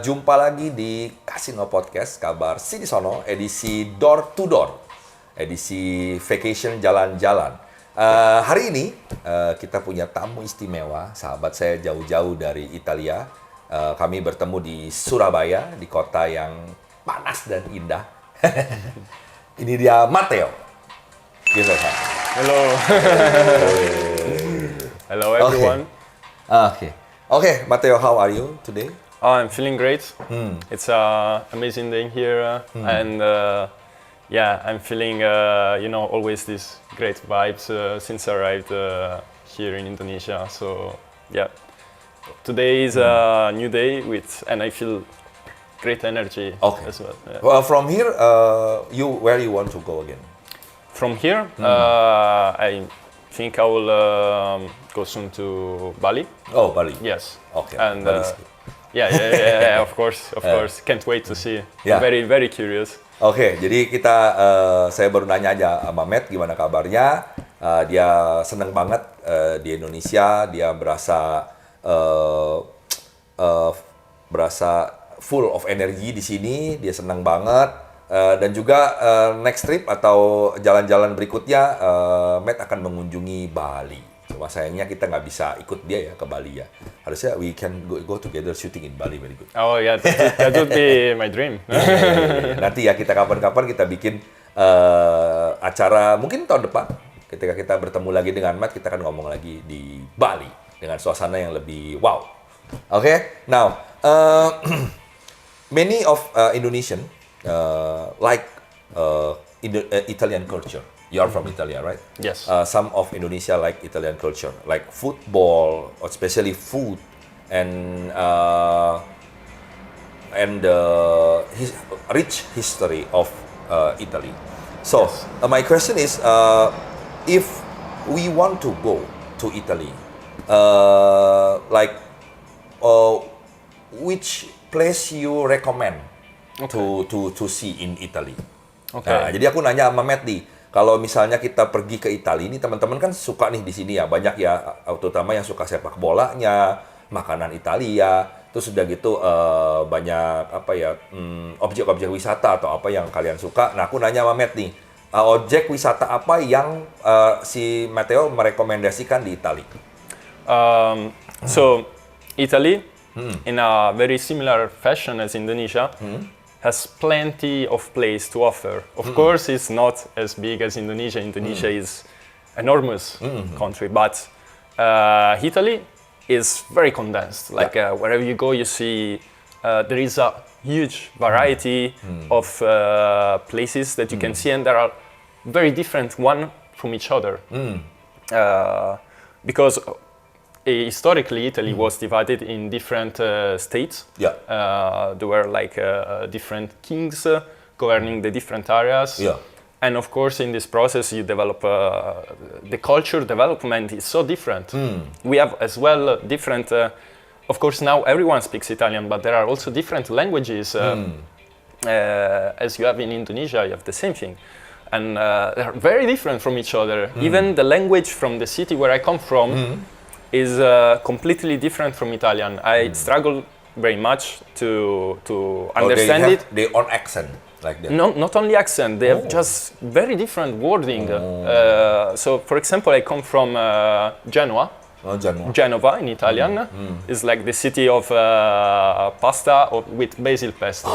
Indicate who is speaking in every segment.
Speaker 1: jumpa lagi di KASINO Podcast, kabar Sini Sono, edisi Door to Door, edisi vacation jalan-jalan. Hari ini kita punya tamu istimewa, sahabat saya jauh-jauh dari Italia. Kami bertemu di Surabaya, di kota yang panas dan indah. Ini dia Matteo. Gitu kan?
Speaker 2: Hello. Hello everyone.
Speaker 1: Okay, Matteo, how are you today?
Speaker 2: I'm feeling great. It's an amazing day here, and I'm feeling always these great vibes since I arrived here in Indonesia. So today is a new day and I feel great energy as well. Yeah.
Speaker 1: Well, from here, where you want to go again?
Speaker 2: From here, I think I will go soon to Bali.
Speaker 1: Oh, Bali.
Speaker 2: Yes.
Speaker 1: Okay.
Speaker 2: And of course. Can't wait to see.
Speaker 1: Yeah.
Speaker 2: Very, very curious.
Speaker 1: Oke, jadi saya baru nanya aja sama Matt gimana kabarnya. Dia seneng banget di Indonesia. Dia berasa full of energy di sini. Dia seneng banget. Dan juga next trip atau jalan-jalan berikutnya, Matt akan mengunjungi Bali. Cuma sayangnya kita nggak bisa ikut dia ya ke Bali ya. Harusnya we can go together shooting in Bali, very good.
Speaker 2: Oh yeah, that would be my dream.
Speaker 1: Nanti ya kita kapan-kapan kita bikin acara mungkin tahun depan. Ketika kita bertemu lagi dengan Matt, kita akan ngomong lagi di Bali dengan suasana yang lebih wow. Okay, now many of Indonesian Italian culture. You are from Italy, right?
Speaker 2: Yes.
Speaker 1: Some of Indonesia like Italian culture, like football, especially food, and rich history of Italy. So
Speaker 2: Yes.
Speaker 1: My question is, if we want to go to Italy, which place you recommend? To see in Italy.
Speaker 2: Okay.
Speaker 1: Nah, jadi aku nanya sama Matt nih, kalau misalnya kita pergi ke Italia, ini teman-teman kan suka nih di sini ya, banyak ya, terutama yang suka sepak bolanya, makanan Italia, terus udah gitu banyak objek-objek wisata atau apa yang kalian suka. Nah, aku nanya sama Matt nih, objek wisata apa yang si Matteo merekomendasikan di Italia?
Speaker 2: So, Italy, in a very similar fashion as Indonesia, has plenty of place to offer. Of course, it's not as big as Indonesia. Indonesia is enormous country, but Italy is very condensed. Like wherever you go, you see there is a huge variety of places that you can see, and there are very different one from each other. Because historically, Italy was divided in different states.
Speaker 1: Yeah.
Speaker 2: There were different kings governing the different areas.
Speaker 1: Yeah.
Speaker 2: And of course, in this process, you develop the culture development is so different. We have as well different. Of course, now everyone speaks Italian, but there are also different languages. As you have in Indonesia, you have the same thing. And they are very different from each other. Even the language from the city where I come from is completely different from Italian. I struggle very much to understand
Speaker 1: they have
Speaker 2: it.
Speaker 1: their own accent, like that.
Speaker 2: No, not only accent, they have just very different wording. So, for example, I come from Genoa. Genova in Italian is like the city of pasta with basil pesto.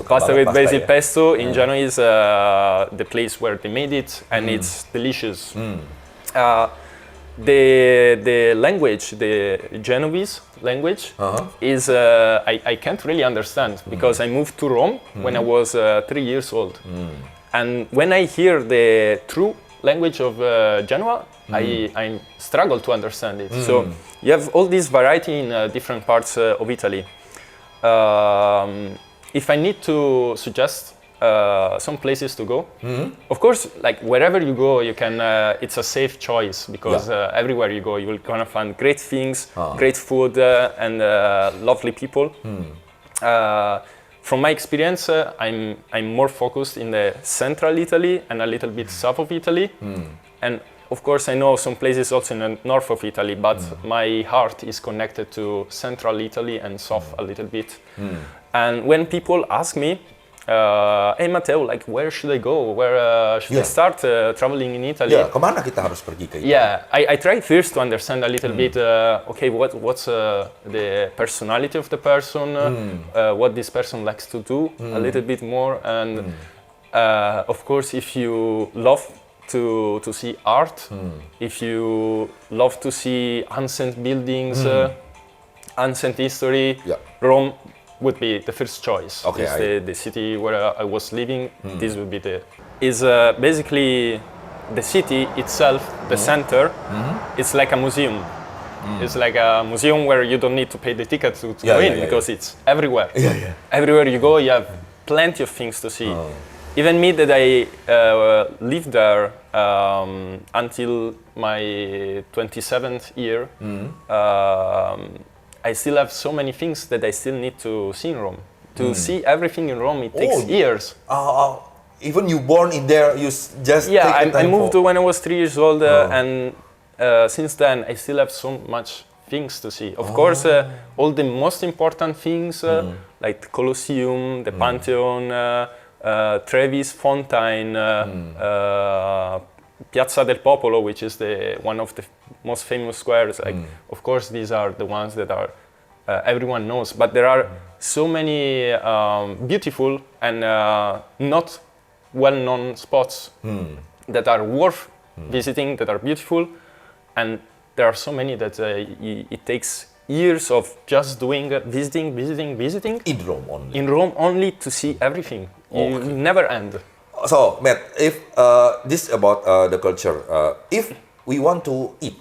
Speaker 2: Pasta with basil pesto in Genoa is the place where they made it, and it's delicious. The language, the Genovese language, is I can't really understand because I moved to Rome when I was 3 years old, and when I hear the true language of Genoa, I struggle to understand it. So you have all this variety in different parts of Italy. If I need to suggest some places to go, of course, like wherever you go, you can. It's a safe choice because everywhere you go, you're gonna find great things, great food, and lovely people. From my experience, I'm more focused in the central Italy and a little bit south of Italy. And of course, I know some places also in the north of Italy, but my heart is connected to central Italy and south a little bit. And when people ask me, hey Matteo, like where should I go? Where should I start traveling in Italy?
Speaker 1: Yeah, kemana kita harus pergi ke Italia?
Speaker 2: Yeah, I try first to understand a little bit, okay, what's the personality of the person, what this person likes to do a little bit more, and of course, if you love to see art, if you love to see ancient buildings, ancient history, Rome would be the first choice.
Speaker 1: Okay,
Speaker 2: It's the city where I was living. This would be is basically the city itself, the center. It's like a museum. It's like a museum where you don't need to pay the ticket to go in because it's everywhere. Everywhere you go, you have plenty of things to see. Even me, that I lived there until my 27th year. I still have so many things that I still need to see in Rome. To see everything in Rome, it takes years.
Speaker 1: Even you born in there, you just
Speaker 2: Yeah,
Speaker 1: take the
Speaker 2: I
Speaker 1: time
Speaker 2: moved when I was 3 years old, and since then I still have so much things to see. Of course, all the most important things like the Colosseum, the Pantheon, Trevi's Fountain, Piazza del Popolo, which is one of the most famous squares. Like, of course, these are the ones that are everyone knows. But there are so many beautiful and not well-known spots that are worth visiting, that are beautiful, and there are so many that it takes years of just doing visiting.
Speaker 1: in Rome only.
Speaker 2: In Rome only to see everything. You never end.
Speaker 1: So, Matt, if this about the culture, if we want to eat,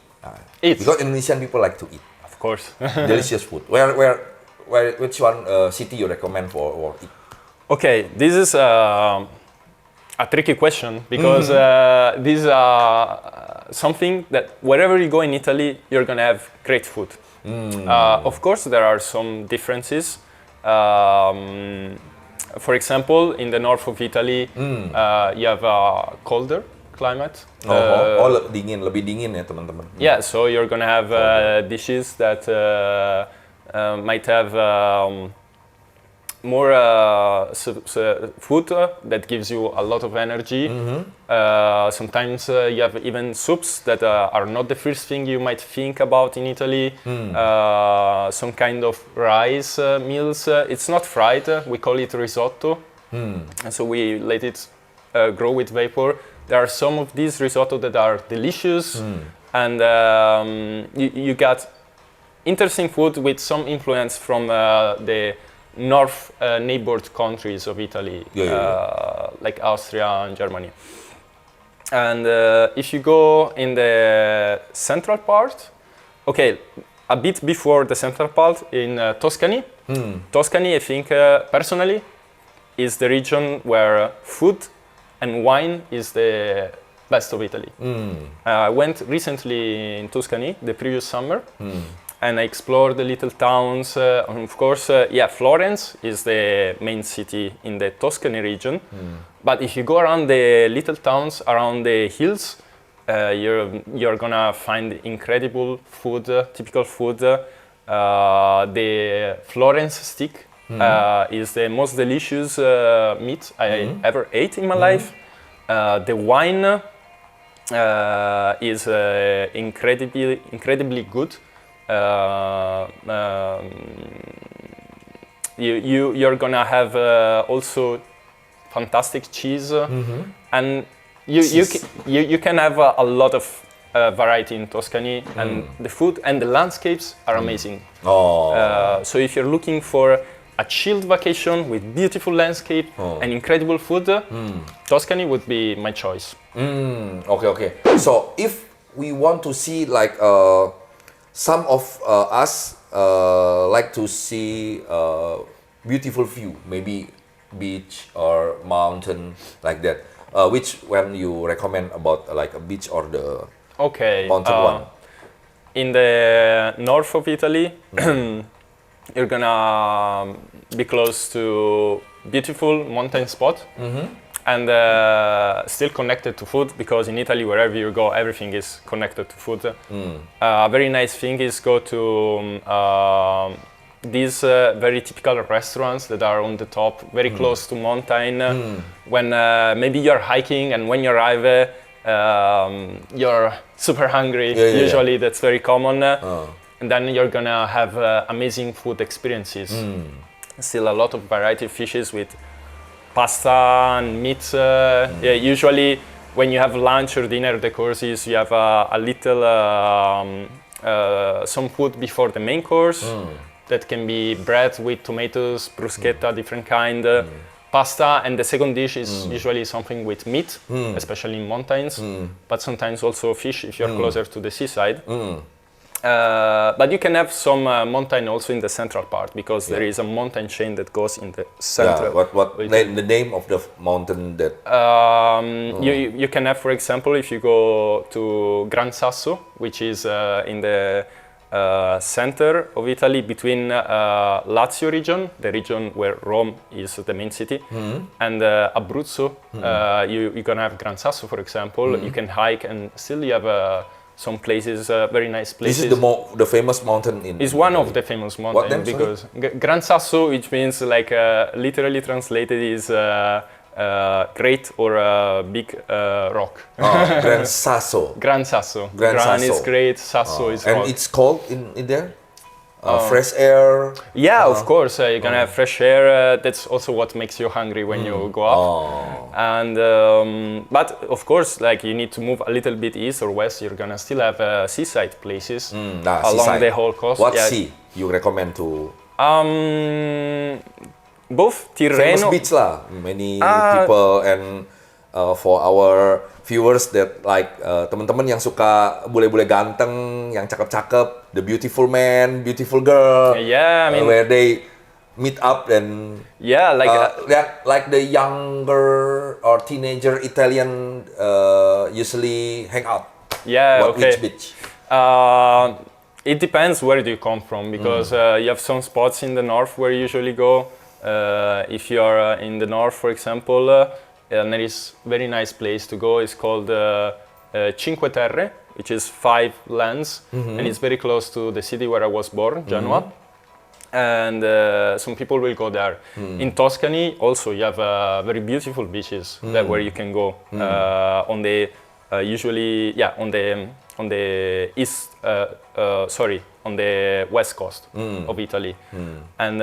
Speaker 1: because Indonesian people like to eat,
Speaker 2: Of course.
Speaker 1: delicious food. Which one city you recommend for eat?
Speaker 2: Okay, this is a tricky question because this is something that wherever you go in Italy, you're gonna have great food. Of course, there are some differences. For example, in the north of Italy, you have a colder climate.
Speaker 1: Lebih dingin ya teman-teman.
Speaker 2: Yeah, so you're gonna have dishes that might have more food that gives you a lot of energy. Sometimes you have even soups that are not the first thing you might think about in Italy. Some kind of rice meals. It's not fried, we call it risotto. And so we let it grow with vapor. There are some of these risotto that are delicious, and you got interesting food with some influence from the north neighbored countries of Italy, like Austria and Germany. And if you go in the central part, okay, a bit before the central part in Tuscany. Tuscany, I think, personally, is the region where food and wine is the best of Italy. I went recently in Tuscany, the previous summer, and I explored the little towns. And of course, Florence is the main city in the Tuscany region. But if you go around the little towns around the hills, you're gonna find incredible food, typical food. The Florence steak is the most delicious meat I ever ate in my life. The wine is incredibly good. You're gonna have also fantastic cheese, and you can have a lot of variety in Tuscany, and the food and the landscapes are amazing. So if you're looking for a chilled vacation with beautiful landscape and incredible food, Tuscany would be my choice.
Speaker 1: Okay. So if we want to see like some of us like to see beautiful view, maybe beach or mountain like that. Which one you recommend about like a beach or the mountain one?
Speaker 2: In the north of Italy, you're gonna be close to beautiful mountain spot, and still connected to food, because in Italy, wherever you go, everything is connected to food. A very nice thing is go to these very typical restaurants that are on the top, very close to mountain. When maybe you're hiking, and when you arrive, you're super hungry. Usually that's very common. And then you're gonna have amazing food experiences. Still a lot of variety of fishes with pasta and meat. Usually when you have lunch or dinner, the courses, you have a little some food before the main course. That can be bread with tomatoes, bruschetta, different kind, pasta, and the second dish is usually something with meat, especially in mountains, but sometimes also fish if you're closer to the seaside. But you can have some mountain also in the central part, because there is a mountain chain that goes in the center.
Speaker 1: What the name of the mountain that?
Speaker 2: You can have, for example, if you go to Gran Sasso, which is in the center of Italy, between Lazio region, the region where Rome is the main city, and Abruzzo. You're gonna have Gran Sasso, for example. You can hike, and still you have some places, very nice places.
Speaker 1: This is the famous mountain in.
Speaker 2: It's one of the famous mountains, because Gran Sasso, which means like literally translated is great or big rock.
Speaker 1: Gran Sasso.
Speaker 2: Gran Sasso. Gran is great, Sasso is rock.
Speaker 1: And it's cold in there? Fresh air?
Speaker 2: Yeah, of course. You're gonna have fresh air. That's also what makes you hungry when you go up. And but of course, like you need to move a little bit east or west. You're gonna still have seaside places along
Speaker 1: seaside.
Speaker 2: the whole coast.
Speaker 1: What sea you recommend to?
Speaker 2: Both Tirreno.
Speaker 1: Famous beach lah. Many people, and for our viewers that like teman-teman yang suka bule-bule ganteng, yang cakep-cakep, the beautiful man, beautiful girl.
Speaker 2: Yeah, I mean,
Speaker 1: where they meet up and like the younger or teenager Italian usually hang out.
Speaker 2: Yeah,
Speaker 1: Which beach?
Speaker 2: It depends where do you come from, because you have some spots in the north where you usually go. If you are in the north, for example, and there is very nice place to go. It's called Cinque Terre, which is 5 lands, and it's very close to the city where I was born, Genoa. And some people will go there. In Tuscany, also you have very beautiful beaches where you can go on the on the east. On the west coast of Italy. And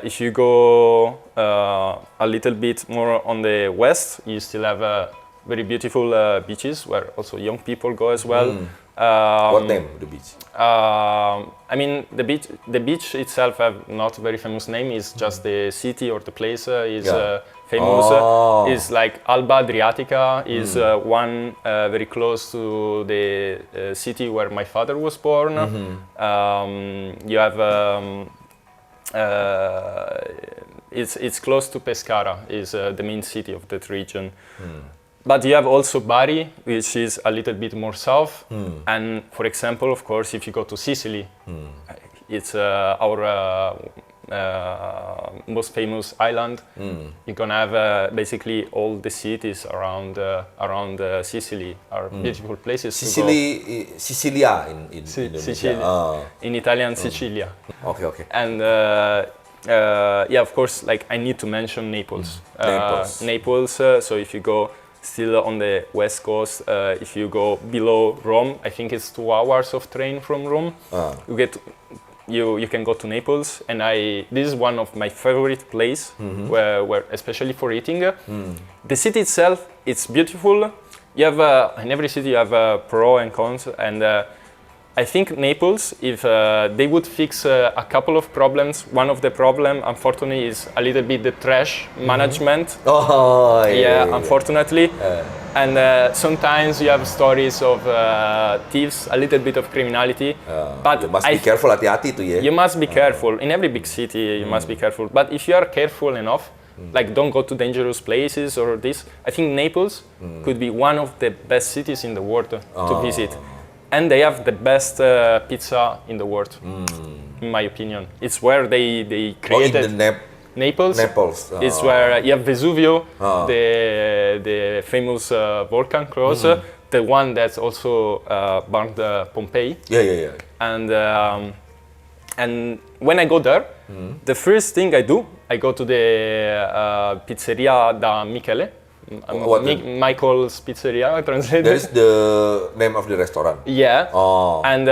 Speaker 2: if you go a little bit more on the west, you still have very beautiful beaches where also young people go as well.
Speaker 1: What name the beach?
Speaker 2: I mean, the beach itself have not a very famous name. It's just the city or the place is famous. It's like Alba Adriatica is one very close to the city where my father was born. You have it's close to Pescara, is the main city of that region. But you have also Bari, which is a little bit more south. And for example, of course, if you go to Sicily, it's our most famous island. You're gonna have basically all the cities around Sicily are beautiful places to go.
Speaker 1: Sicilia in Indonesia.
Speaker 2: In Italian, Sicilia.
Speaker 1: Okay.
Speaker 2: And of course, like I need to mention Naples. Naples. So if you go still on the west coast, if you go below Rome, I think it's 2 hours of train from Rome. You can go to Naples, and this is one of my favorite place where especially for eating. The city itself, it's beautiful. You have in every city you have pro and cons, and I think Naples, if they would fix a couple of problems, one of the problem, unfortunately, is a little bit the trash management. Unfortunately. And sometimes you have stories of thieves, a little bit of criminality. But
Speaker 1: you must be careful, hati-hati tuh ya.
Speaker 2: You must be careful. In every big city, you must be careful. But if you are careful enough, like don't go to dangerous places or this, I think Naples could be one of the best cities in the world to visit. And they have the best pizza in the world, in my opinion. It's where they created. Naples.
Speaker 1: Naples.
Speaker 2: It's where you have Vesuvio, the famous volcano cross, the one that's also burned Pompeii.
Speaker 1: Yeah.
Speaker 2: And when I go there, the first thing I do, I go to the pizzeria da Michele. Michael's Pizzeria, translated.
Speaker 1: That is the name of the restaurant.
Speaker 2: Yeah.
Speaker 1: Oh.
Speaker 2: And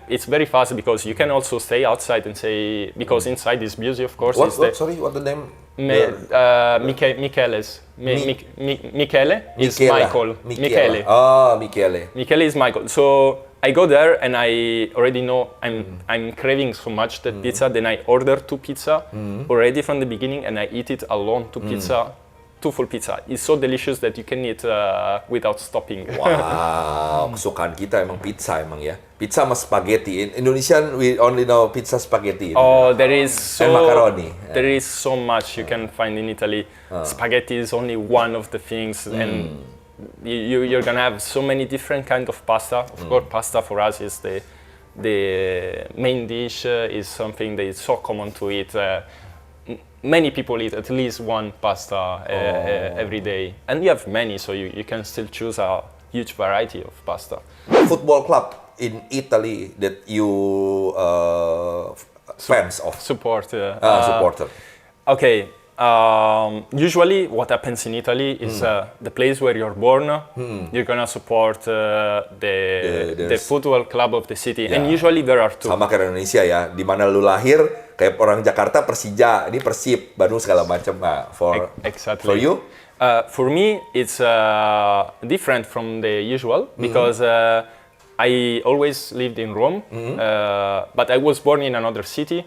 Speaker 2: it's very fast because you can also stay outside and say, because inside is busy, of course.
Speaker 1: Sorry, what the name?
Speaker 2: Michele's. Michele is Michael. Michele.
Speaker 1: Oh, Michele.
Speaker 2: Michele is Michael. So I go there and I already know I'm craving so much that pizza. Then I order 2 pizza already from the beginning and I eat it alone, 2 pizza. 2 full pizza. It's so delicious that you can eat without stopping.
Speaker 1: Wow, kesukaan kita emang pizza emang ya. Pizza sama spaghetti. In Indonesian we only know pizza spaghetti.
Speaker 2: Oh, there is so
Speaker 1: and macaroni.
Speaker 2: There is so much you can find in Italy. Spaghetti is only one of the things, and you're gonna have so many different kind of pasta. Of course, pasta for us is the main dish. Is something that is so common to eat. Many people eat at least one pasta every day, and you have many, so you can still choose a huge variety of pasta.
Speaker 1: Football club in Italy that you fans of? Supporter.
Speaker 2: Okay. Usually, what happens in Italy is the place where you're born. You're gonna support the football club of the city, and usually there are 2.
Speaker 1: Sama kayak Indonesia ya, di mana lu lahir kayak orang Jakarta Persija, ini Persib, Bandung segala macam.
Speaker 2: Exactly.
Speaker 1: For you?
Speaker 2: For me, it's different from the usual because I always lived in Rome, but I was born in another city.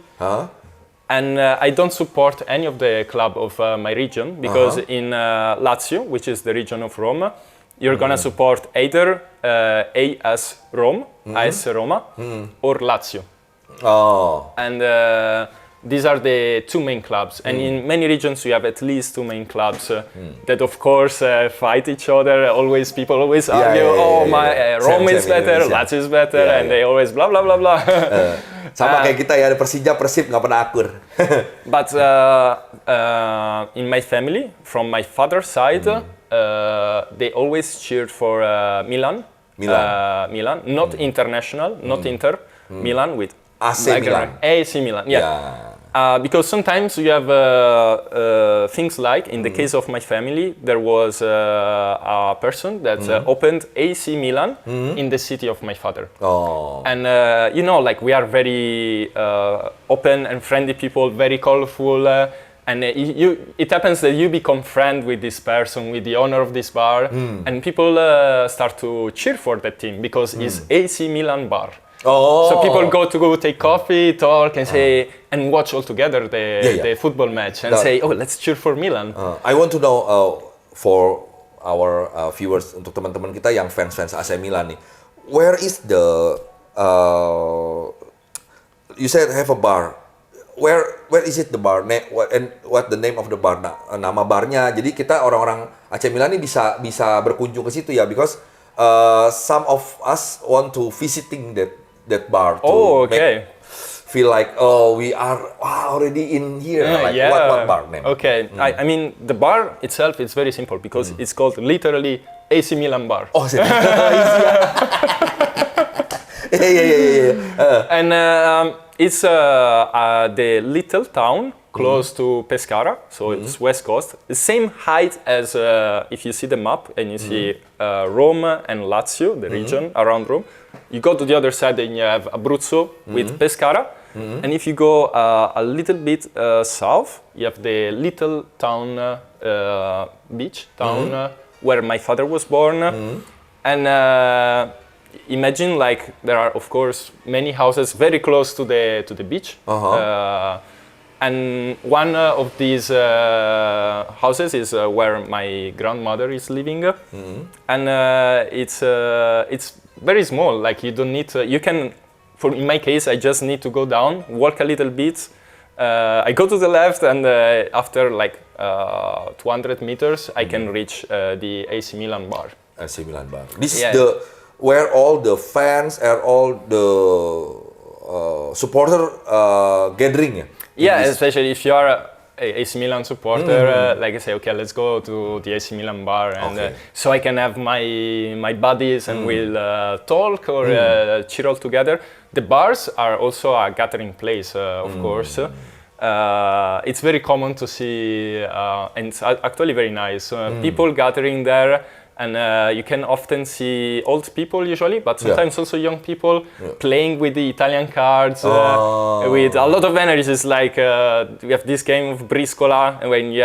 Speaker 2: And I don't support any of the club of my region because in Lazio, which is the region of Rome, you're gonna support either AS Rome, AS Roma, or Lazio.
Speaker 1: Oh.
Speaker 2: And these are the 2 main clubs. And in many regions, you have at least 2 main clubs that, of course, fight each other. People always argue, Rome is better, Lazio is better, and they always blah, blah, blah, blah.
Speaker 1: Sama kayak kita ya, Persija, Persib nggak pernah akur.
Speaker 2: But in my family, from my father's side, they always cheered for Milan. Milan, not international, not Inter. Milan with
Speaker 1: AC Milan.
Speaker 2: AC Milan, because sometimes you have things like, in the case of my family, there was a person that opened AC Milan in the city of my father.
Speaker 1: Oh.
Speaker 2: And like we are very open and friendly people, very colorful. And it happens that you become friend with this person, with the owner of this bar, and people start to cheer for that team because it's AC Milan bar.
Speaker 1: Oh.
Speaker 2: So people go take coffee, talk, and say, and watch all together the football match, and say, oh, let's cheer for Milan.
Speaker 1: I want to know for our viewers, untuk teman-teman kita yang fans AC Milan nih, where is the you said have a bar. Where is it the bar? And what the name of the bar? Nama barnya. Jadi kita orang-orang AC Milan ini bisa berkunjung ke situ ya, because some of us want to visiting that bar to feel like we are already in here. What bar name?
Speaker 2: Okay, I mean the bar itself is very simple because it's called literally AC Milan bar.
Speaker 1: Oh, easy. Yeah.
Speaker 2: And it's the little town close to Pescara, so it's west coast. The same height as if you see the map and you see Rome and Lazio, the region around Rome. You go to the other side and you have Abruzzo with Pescara. And if you go a little bit south, you have the little town, beach town where my father was born. And imagine like there are of course many houses very close to the beach. And one of these houses is where my grandmother is living, and it's very small. Like you don't need to, you can. In my case, I just need to go down, walk a little bit. I go to the left, and after like 200 meters, I can reach the AC Milan bar.
Speaker 1: AC Milan bar. This is where all the fans and all the supporter gathering.
Speaker 2: Yeah, especially if you are a AC Milan supporter, like I say, okay, let's go to the AC Milan bar, and so I can have my buddies and we'll talk or chill all together. The bars are also a gathering place, of course. It's very common to see, and it's actually very nice, people gathering there. And you can often see old people usually, but sometimes also young people playing with the Italian cards with a lot of energy. It's like we have this game of briscola, and when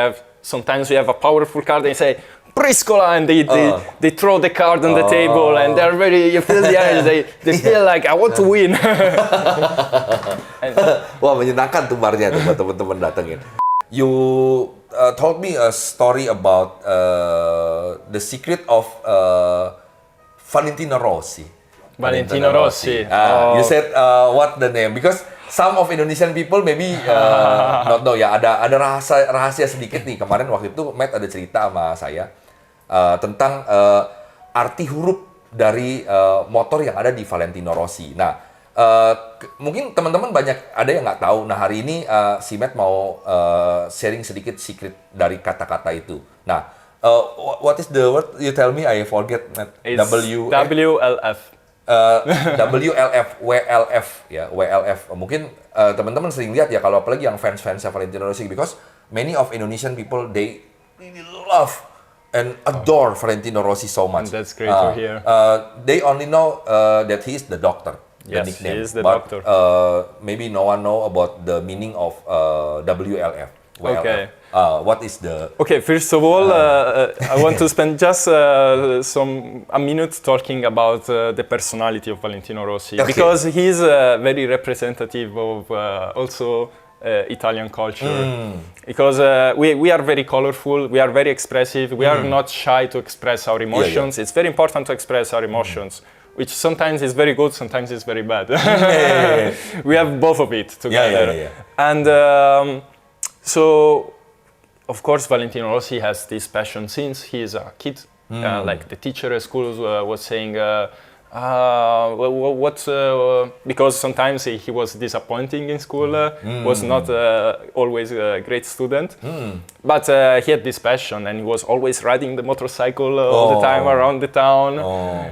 Speaker 2: sometimes you have a powerful card, they say briscola, and they throw the card on the table, and you feel the energy. They feel like I want to win.
Speaker 1: Wah, menyenangkan tuh barnya tuh buat teman-teman datengin. You told me a story about the secret of Valentino Rossi.
Speaker 2: Valentino Rossi.
Speaker 1: You said what the name? Because some of Indonesian people maybe not know ya. Ada rahasia sedikit nih. Kemarin waktu itu Matt ada cerita sama saya tentang arti huruf dari motor yang ada di Valentino Rossi. Nah, mungkin teman-teman banyak ada yang nggak tahu. Nah, hari ini si Matt mau sharing sedikit secret dari kata-kata itu. Nah, what is the word? You tell me, I forget. Matt.
Speaker 2: WLF.
Speaker 1: WLF ya, WLF. Mungkin teman-teman sering lihat ya, kalau apalagi yang fans-fansnya Valentino Rossi, because many of Indonesian people they really love and adore Valentino Rossi so much.
Speaker 2: And that's great to hear.
Speaker 1: They only know that he is the doctor.
Speaker 2: Yes,
Speaker 1: nickname.
Speaker 2: he is the
Speaker 1: but,
Speaker 2: doctor.
Speaker 1: Maybe no one know about the meaning of WLF.
Speaker 2: Okay.
Speaker 1: What is the...
Speaker 2: Okay, first of all, I want to spend just a minute talking about the personality of Valentino Rossi, because he's very representative of also Italian culture. Because we are very colorful, we are very expressive, we are not shy to express our emotions. It's very important to express our emotions. Which sometimes is very good, sometimes is very bad. We have both of it together. And so, of course, Valentino Rossi has this passion since he is a kid. Like the teacher at school was saying, because sometimes he was disappointing in school, was not always a great student, but he had this passion and he was always riding the motorcycle all the time around the town.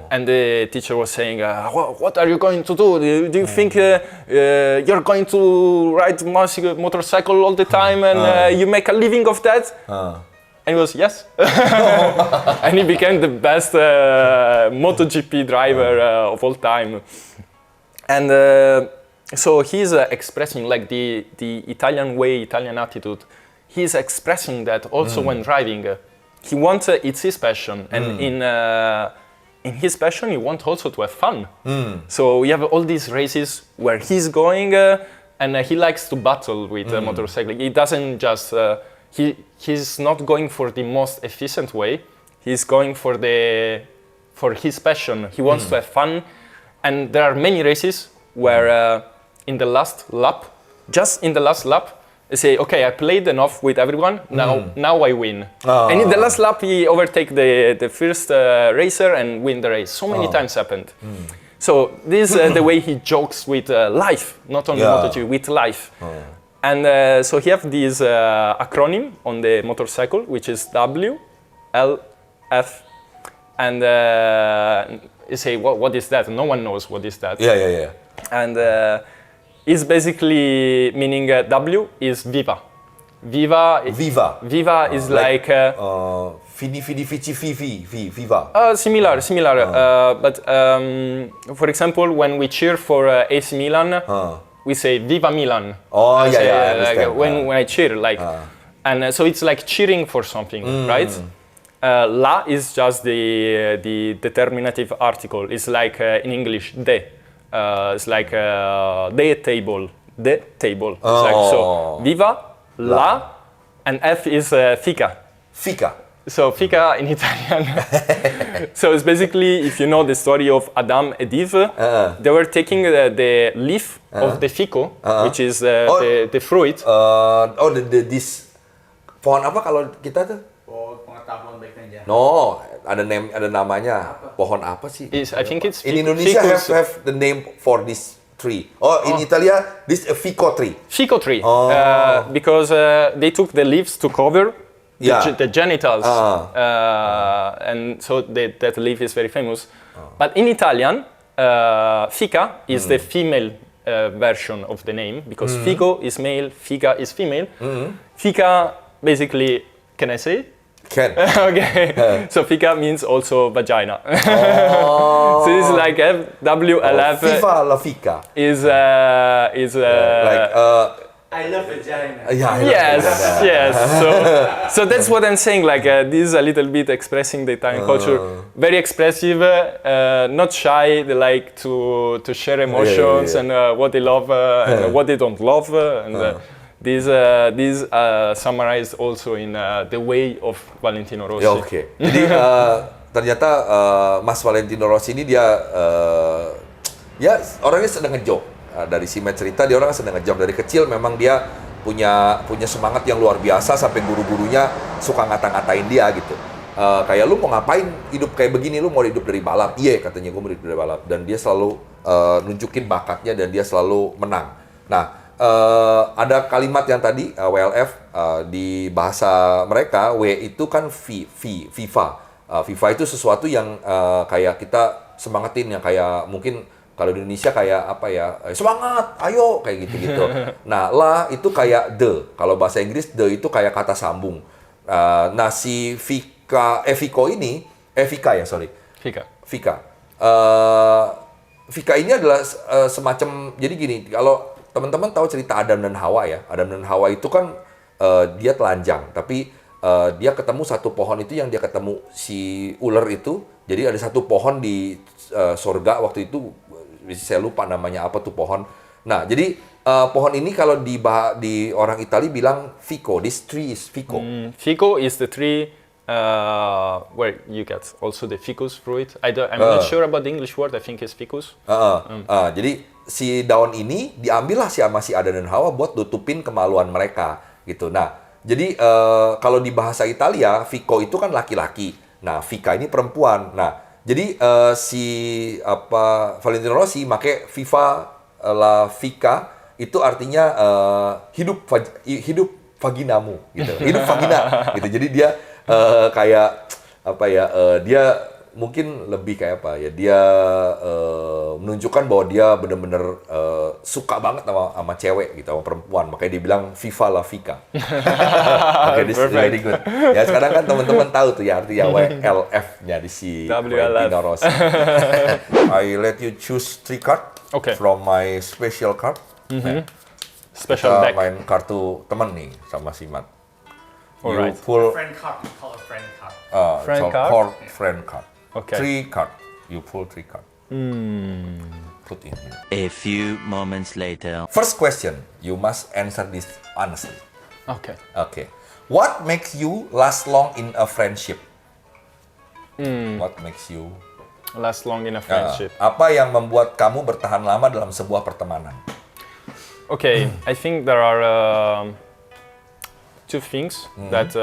Speaker 2: And the teacher was saying, what are you going to do? Do you think you're going to ride motorcycle all the time and you make a living of that? And he was, yes. And he became the best MotoGP driver of all time. And so he's expressing like the Italian way, Italian attitude. He's expressing that also when driving. He wants, it's his passion. And in his passion, he wants also to have fun. So we have all these races where he's going and he likes to battle with motorcycle. He doesn't just... He's not going for the most efficient way. He's going for his passion. He wants to have fun, and there are many races where in the last lap, they say, "Okay, I played enough with everyone. Now I win." And in the last lap, he overtake the first racer and win the race. So many times happened. So this is the way he jokes with life, not only MotoGP, with life. And so he have this acronym on the motorcycle, which is WLF. And you say, what is that? No one knows what is that.
Speaker 1: Yeah.
Speaker 2: And it's basically meaning W is viva. Viva is like
Speaker 1: Fidi, fici, viva.
Speaker 2: Similar. But for example, when we cheer for AC Milan, we say Viva Milan.
Speaker 1: I understand.
Speaker 2: When I cheer, and so it's like cheering for something, right? La is just the determinative article. It's like in English, de. It's like de table. It's like so. Viva, la, and F is fica.
Speaker 1: Fica.
Speaker 2: So fica in Italian. So it's basically, if you know the story of Adam and Eve, they were taking the leaf of the fico, which is the fruit.
Speaker 1: This pohon apa kalau kita tuh?
Speaker 3: Pohon pengetahuan baik dan jahat.
Speaker 1: No, ada namanya. Pohon apa sih?
Speaker 2: I think it's
Speaker 1: in Indonesia
Speaker 2: ficus.
Speaker 1: have the name for this tree. Oh, in Italia, this is a fico tree.
Speaker 2: Fico tree.
Speaker 1: Oh.
Speaker 2: Because they took the leaves to cover the genitals. And so that leaf is very famous. But in Italian, fica is the female version of the name, because fico is male, fica is female. Fica, basically, can I say it?
Speaker 1: Can.
Speaker 2: Okay. So fica means also vagina. So this is like WLF.
Speaker 1: Viva la fica.
Speaker 2: Is
Speaker 1: Like
Speaker 3: I love vagina.
Speaker 2: yes. So that's what I'm saying. Like this is a little bit expressing the Italian culture. Very expressive, not shy. They like to share emotions and what they love and what they don't love. This summarized also in the way of Valentino Rossi.
Speaker 1: Ya, oke. Jadi ternyata Mas Valentino Rossi ini dia ya orangnya sedang ngejob. Dari simet cerita dia orang sedang ngejob dari kecil. Memang dia punya semangat yang luar biasa sampai guru-gurunya suka ngata-ngatain dia gitu. Kayak lu mau ngapain hidup kayak begini, lu mau hidup dari balap? Iya, katanya gue mau hidup dari balap. Dan dia selalu nunjukin bakatnya dan dia selalu menang. Nah, ada kalimat yang tadi WLF di bahasa mereka, W itu kan FIFA. FIFA itu sesuatu yang kayak kita semangatin, yang kayak mungkin kalau di Indonesia kayak apa ya, semangat, ayo kayak gitu-gitu. Nah, la itu kayak the. Kalau bahasa Inggris the itu kayak kata sambung. Nah, si Fico ini, Vika ya, sorry. Vika ini adalah semacam, jadi gini, kalau teman-teman tahu cerita Adam dan Hawa ya. Adam dan Hawa itu kan dia telanjang, tapi dia ketemu satu pohon itu yang dia ketemu si ular itu. Jadi ada satu pohon di surga waktu itu, saya lupa namanya apa tuh pohon. Nah, jadi pohon ini kalau di orang Italia bilang Fico. This tree is Fico.
Speaker 2: Fico is the tree where you get also the ficus fruit. I'm not sure about the English word. I think it's ficus.
Speaker 1: Jadi si daun ini diambillah sama si Adam dan Hawa buat tutupin kemaluan mereka gitu. Nah, jadi kalau di bahasa Italia, Fico itu kan laki-laki. Nah, Vika ini perempuan. Nah, jadi si Valentino Rossi pakai Viva la Fica itu artinya hidup vaginamu gitu. Hidup vagina gitu. Jadi dia kayak apa ya? Dia mungkin lebih kayak apa ya? Dia menunjukkan bahwa dia benar-benar suka banget sama cewek gitu, sama perempuan. Makanya dia bilang Viva la Fica. Oke, this is very good. Ya sekarang kan teman-teman tahu tuh ya artinya WLF-nya di si Valentino Rossi. I let you choose 3 card from my special card.
Speaker 2: Special
Speaker 1: kita
Speaker 2: deck.
Speaker 1: Main kartu teman nih sama si Mat.
Speaker 2: Alright.
Speaker 1: You pull
Speaker 3: Friend card, we call it friend card.
Speaker 1: friend card.
Speaker 2: Okay.
Speaker 1: 3 card. You pull 3 card. Put in here.
Speaker 4: A few moments later.
Speaker 1: First question, you must answer this honestly.
Speaker 2: Okay.
Speaker 1: What makes you last long in a friendship? What makes you
Speaker 2: Last long in a friendship.
Speaker 1: apa yang membuat kamu bertahan lama dalam sebuah pertemanan?
Speaker 2: Okay, I think there are 2 things that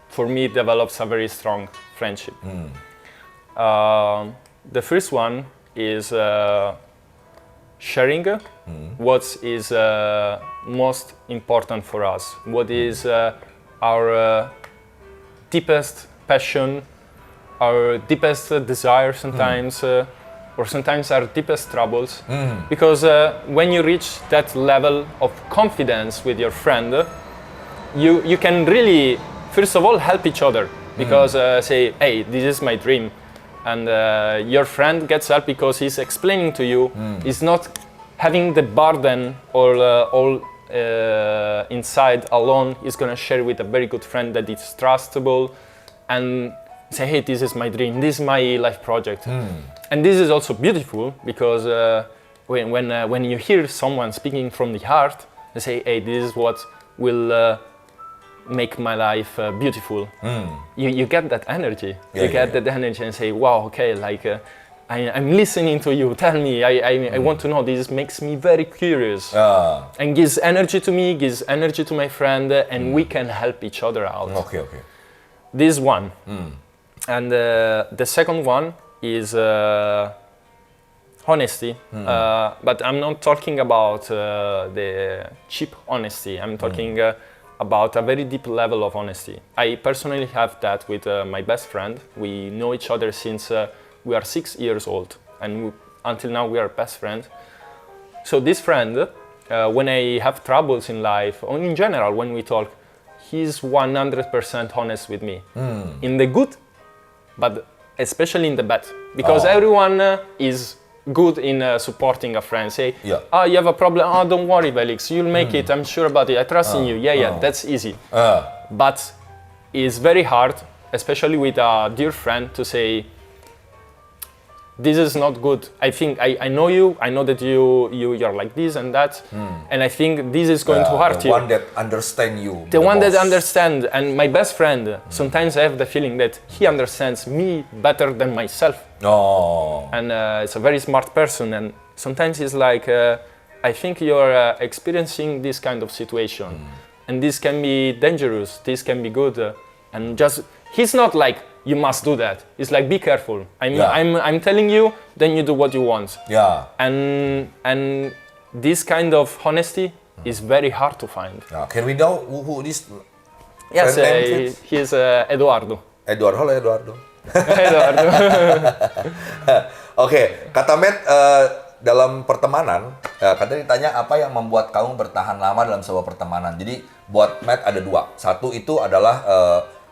Speaker 2: for me develops a very strong friendship. The first one is sharing what is most important for us, what is our deepest passion, our deepest desire sometimes, or sometimes our deepest troubles. Because when you reach that level of confidence with your friend, you can really, first of all, help each other. Because say, hey, this is my dream. And your friend gets help because he's explaining to you, he's not having the burden or all inside alone. He's gonna share with a very good friend that is trustable and say, hey, this is my dream, this is my life project. And this is also beautiful because when you hear someone speaking from the heart, they say, hey, this is what will make my life beautiful. You get that energy. You get that energy and say, wow, okay, like I'm listening to you. Tell me, I want to know. This makes me very curious and gives energy to me, gives energy to my friend, and we can help each other out.
Speaker 1: Okay.
Speaker 2: This one. And the second one is Honesty, but I'm not talking about the cheap honesty. I'm talking about a very deep level of honesty. I personally have that with my best friend. We know each other since we are 6 years old, and until now we are best friends. So this friend, when I have troubles in life, or in general when we talk, he's 100% honest with me. In the good, but especially in the bad. Because everyone is good in supporting a friend. Say, you have a problem, don't worry, Felix, you'll make it, I'm sure about it, I trust in you. That's easy. But it's very hard, especially with a dear friend, to say, this is not good. I think I know you, I know that you're like this and that, and I think this is going to hurt
Speaker 1: the
Speaker 2: you.
Speaker 1: one that understands you.
Speaker 2: The one that understands, and my best friend, sometimes I have the feeling that he understands me better than myself. And it's a very smart person, and sometimes he's like, I think you're experiencing this kind of situation, and this can be dangerous, this can be good, and just, he's not like, you must do that. It's like, be careful. I'm telling you, then you do what you want. And this kind of honesty is very hard to find.
Speaker 1: Can we know who this
Speaker 2: Yes,
Speaker 1: friend name is?
Speaker 2: he is Eduardo.
Speaker 1: Halo Eduardo.
Speaker 2: Eduardo.
Speaker 1: Oke, kata Matt, dalam pertemanan, kadang ditanya apa yang membuat kamu bertahan lama dalam sebuah pertemanan. Jadi buat Matt ada dua. Satu itu adalah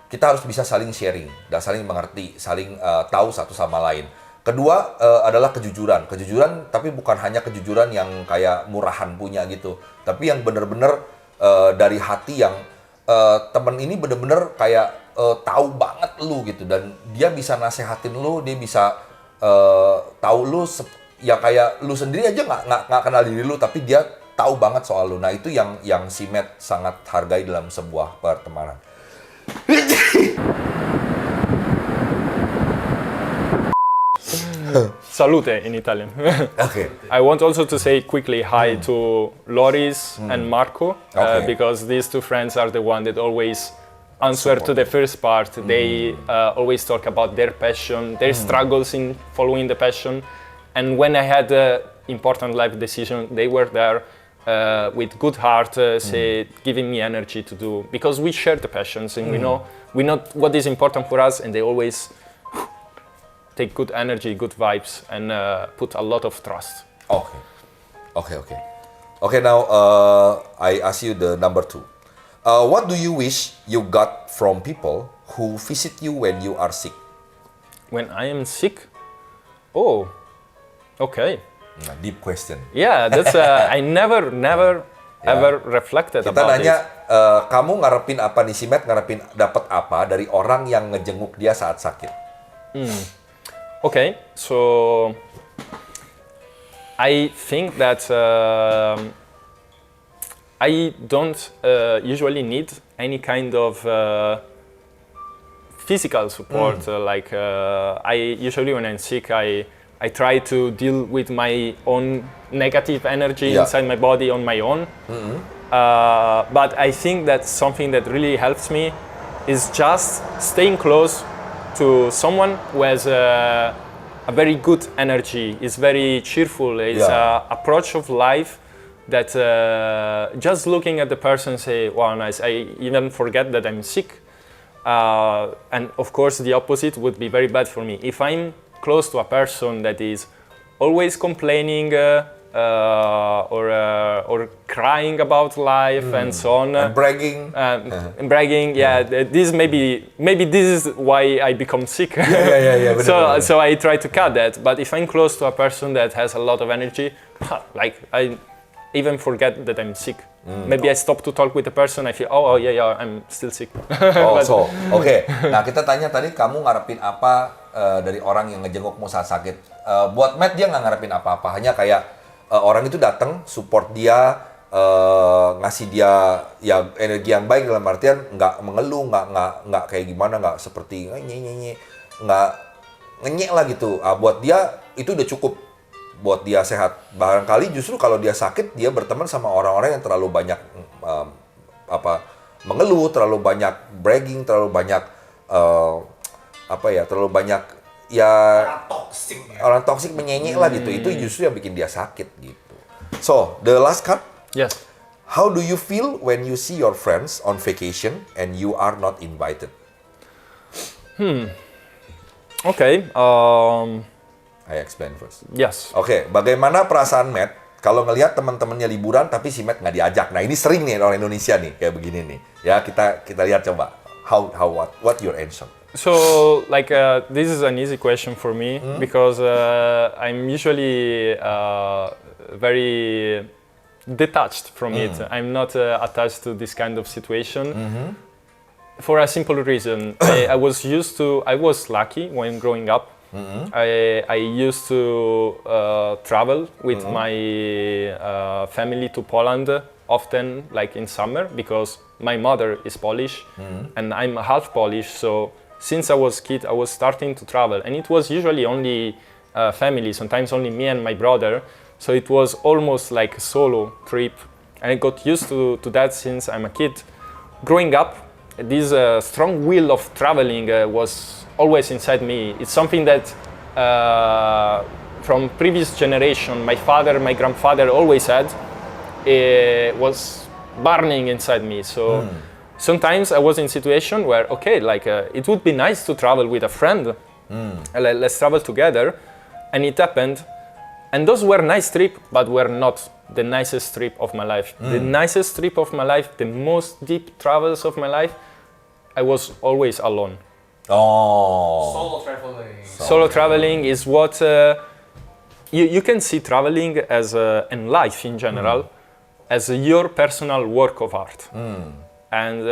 Speaker 1: kita harus bisa saling sharing dan saling mengerti, saling tahu satu sama lain. Kedua adalah kejujuran. Kejujuran, tapi bukan hanya kejujuran yang kayak murahan punya gitu, tapi yang benar-benar dari hati, yang temen ini benar-benar kayak tahu banget lu gitu, dan dia bisa nasehatin lu, dia bisa tahu lu ya kayak lu sendiri aja nggak kenal diri lu, tapi dia tahu banget soal lu. Nah itu yang si Matt sangat hargai dalam sebuah pertemanan.
Speaker 2: Salute in Italian.
Speaker 1: Okay.
Speaker 2: I want also to say quickly hi to Loris and Marco, because these two friends are the one that always answer to the first part. They always talk about their passion, their struggles in following the passion. And when I had an important life decision, they were there with good heart, giving me energy to do, because we share the passions and we know what is important for us, and they always take good energy, good vibes, and put a lot of trust.
Speaker 1: Okay, now I ask you the number 2. What do you wish you got from people who visit you when you are sick?
Speaker 2: When I am sick? Oh, okay.
Speaker 1: Deep question.
Speaker 2: Yeah, that's I never ever reflected
Speaker 1: Kita
Speaker 2: about
Speaker 1: nanya,
Speaker 2: it.
Speaker 1: kamu ngarepin apa nih, si Matt ngarepin dapat apa dari orang yang ngejenguk dia saat sakit?
Speaker 2: Okay, so I think that I don't usually need any kind of physical support. Like I usually, when I'm sick, I try to deal with my own negative energy inside my body on my own. But I think that something that really helps me is just staying close to someone who has a very good energy, is very cheerful, is an approach of life that just looking at the person say, wow, nice, I even forget that I'm sick. And of course the opposite would be very bad for me. If I'm close to a person that is always complaining or crying about life and so on,
Speaker 1: And bragging.
Speaker 2: This maybe this is why I become sick. So I try to cut that. But if I'm close to a person that has a lot of energy, like I even forget that I'm sick. Maybe I stop to talk with the person, I feel, I'm still sick.
Speaker 1: Nah kita tanya tadi, kamu ngarepin apa dari orang yang ngejengukmu saat sakit? Buat Matt, dia nggak ngarepin apa-apa, hanya kayak orang itu datang, support dia, ngasih dia ya energi yang baik, dalam artian nggak mengeluh, nggak kayak gimana, nggak seperti nggak ngenyek lah gitu. Buat dia itu udah cukup buat dia sehat. Barangkali justru kalau dia sakit, dia berteman sama orang-orang yang terlalu banyak mengeluh, terlalu banyak bragging, terlalu banyak terlalu banyak ya
Speaker 3: Toxic.
Speaker 1: orang toksik menyenyek lah gitu. Itu justru yang bikin dia sakit gitu. So, the last card.
Speaker 2: Yes.
Speaker 1: How do you feel when you see your friends on vacation and you are not invited?
Speaker 2: Okay.
Speaker 1: I explain first.
Speaker 2: Yes.
Speaker 1: Oke, bagaimana perasaan Matt kalau ngelihat teman-temannya liburan tapi si Matt nggak diajak? Nah, ini sering nih orang Indonesia nih kayak begini nih. Ya, kita lihat coba. What your answer?
Speaker 2: So, like, this is an easy question for me because I'm usually very detached from it. I'm not attached to this kind of situation for a simple reason. I was lucky when growing up. I used to travel with my family to Poland often, like in summer, because my mother is Polish and I'm half Polish. So since I was a kid, I was starting to travel, and it was usually only family, sometimes only me and my brother. So it was almost like a solo trip, and I got used to that since I'm a kid. Growing up, this strong will of traveling was always inside me. It's something that from previous generation, my father, my grandfather always had, was burning inside me. So sometimes I was in a situation where, okay, like it would be nice to travel with a friend. Let's travel together. And it happened. And those were nice trips, but were not the nicest trip of my life. The nicest trip of my life, the most deep travels of my life, I was always alone.
Speaker 1: Oh.
Speaker 3: Solo traveling.
Speaker 2: Solo traveling is what you can see traveling as and life in general as your personal work of art. And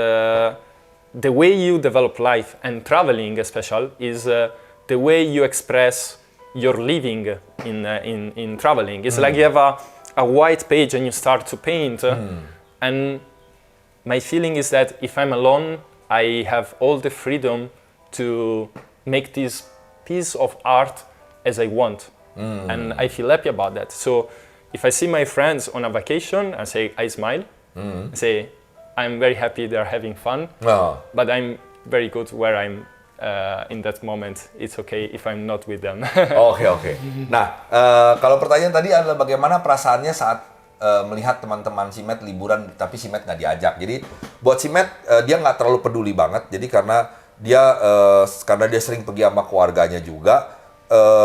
Speaker 2: the way you develop life and traveling especially is the way you express your living in traveling. It's like you have a white page and you start to paint. And my feeling is that if I'm alone, I have all the freedom to make this piece of art as I want. And I feel happy about that. So if I see my friends on a vacation, I smile, say, I'm very happy they're having fun, but I'm very good where I'm in that moment. It's okay if I'm not with them.
Speaker 1: Oke. Nah, kalau pertanyaan tadi adalah bagaimana perasaannya saat melihat teman-teman si Matt liburan tapi si Matt nggak diajak. Jadi buat si Matt dia nggak terlalu peduli banget. Jadi karena dia sering pergi sama keluarganya juga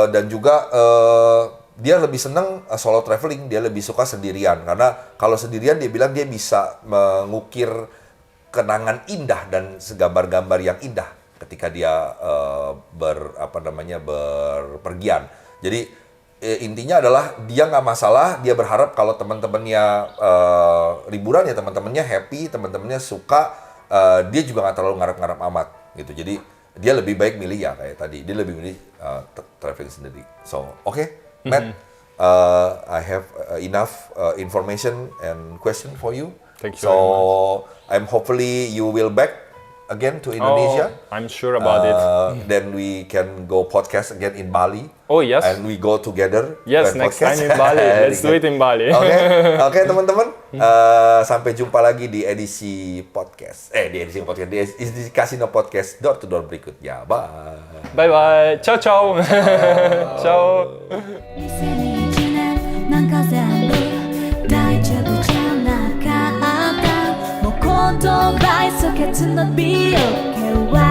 Speaker 1: dan juga dia lebih seneng solo traveling. Dia lebih suka sendirian karena kalau sendirian dia bilang dia bisa mengukir kenangan indah dan segambar-gambar yang indah ketika dia berpergian. Jadi intinya adalah dia nggak masalah, dia berharap kalau teman-temannya liburan ya teman-temannya happy, teman-temannya suka, dia juga nggak terlalu ngarep-ngarep amat gitu. Jadi dia lebih baik milih ya kayak tadi, dia lebih milih traveling sendiri. So Matt, I have enough information and question for you.
Speaker 2: Thank you
Speaker 1: so
Speaker 2: very much.
Speaker 1: I'm hopefully you will back again to Indonesia.
Speaker 2: I'm sure about it.
Speaker 1: Then we can go podcast again in Bali.
Speaker 2: Oh yes.
Speaker 1: And we go together.
Speaker 2: Yes, next time in Bali. Let's do it in Bali.
Speaker 1: Oke, teman-teman. Sampai jumpa lagi di edisi podcast. Di edisi Kasino Podcast Door to Door berikutnya. Bye.
Speaker 2: Bye bye. Ciao ciao. Ciao.
Speaker 5: Don't buy so get to not be okay. Why?